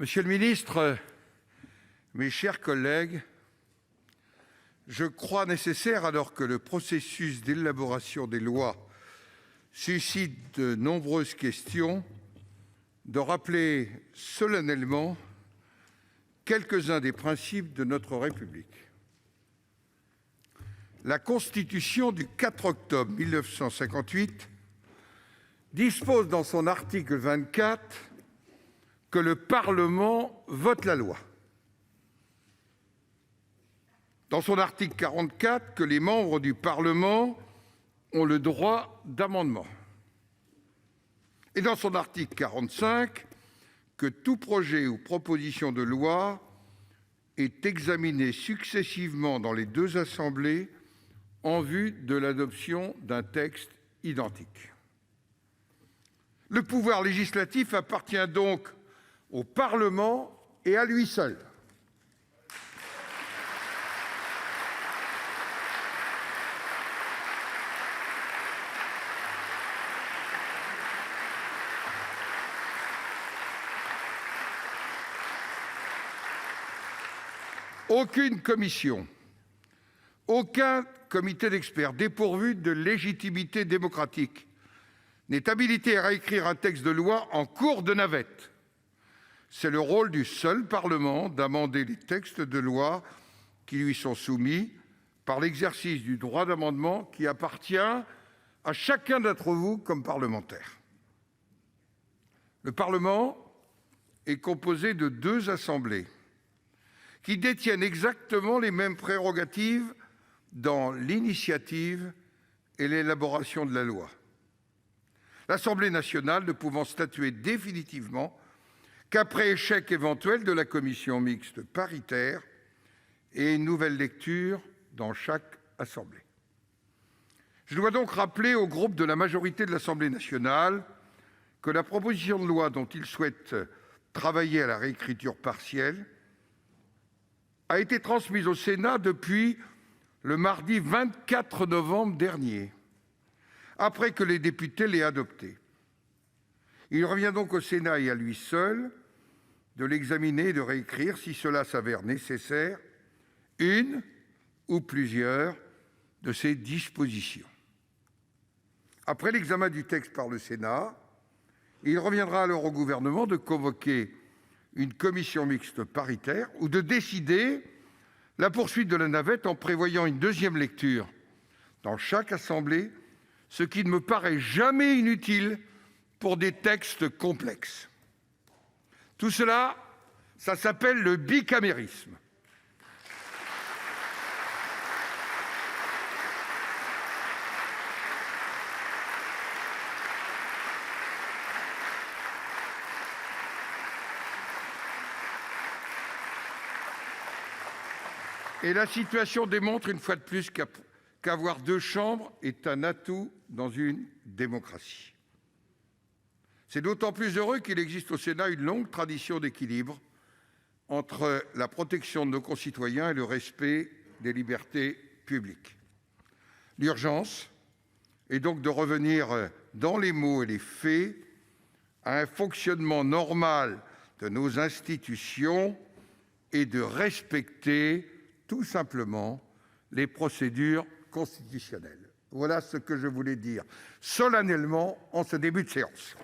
Monsieur le ministre, mes chers collègues, je crois nécessaire, alors que le processus d'élaboration des lois suscite de nombreuses questions, de rappeler solennellement quelques-uns des principes de notre République. La Constitution du 4 octobre 1958 dispose dans son article 24 que le Parlement vote la loi. Dans son article 44, que les membres du Parlement ont le droit d'amendement. Et dans son article 45, que tout projet ou proposition de loi est examiné successivement dans les deux assemblées en vue de l'adoption d'un texte identique. Le pouvoir législatif appartient donc au Parlement et à lui seul. Aucune commission, aucun comité d'experts dépourvu de légitimité démocratique n'est habilité à réécrire un texte de loi en cours de navette. C'est le rôle du seul Parlement d'amender les textes de loi qui lui sont soumis par l'exercice du droit d'amendement qui appartient à chacun d'entre vous comme parlementaire. Le Parlement est composé de deux assemblées qui détiennent exactement les mêmes prérogatives dans l'initiative et l'élaboration de la loi. L'Assemblée nationale ne pouvant statuer définitivement qu'après échec éventuel de la commission mixte paritaire et une nouvelle lecture dans chaque assemblée. Je dois donc rappeler au groupe de la majorité de l'Assemblée nationale que la proposition de loi dont il souhaite travailler à la réécriture partielle a été transmise au Sénat depuis le mardi 24 novembre dernier, après que les députés l'aient adoptée. Il revient donc au Sénat et à lui seul de l'examiner et de réécrire, si cela s'avère nécessaire, une ou plusieurs de ses dispositions. Après l'examen du texte par le Sénat, il reviendra alors au Gouvernement de convoquer une commission mixte paritaire ou de décider la poursuite de la navette en prévoyant une deuxième lecture dans chaque assemblée, ce qui ne me paraît jamais inutile pour des textes complexes. Tout cela, ça s'appelle le bicamérisme. Et la situation démontre une fois de plus qu'avoir deux chambres est un atout dans une démocratie. C'est d'autant plus heureux qu'il existe au Sénat une longue tradition d'équilibre entre la protection de nos concitoyens et le respect des libertés publiques. L'urgence est donc de revenir dans les mots et les faits à un fonctionnement normal de nos institutions et de respecter tout simplement les procédures constitutionnelles. Voilà ce que je voulais dire solennellement en ce début de séance.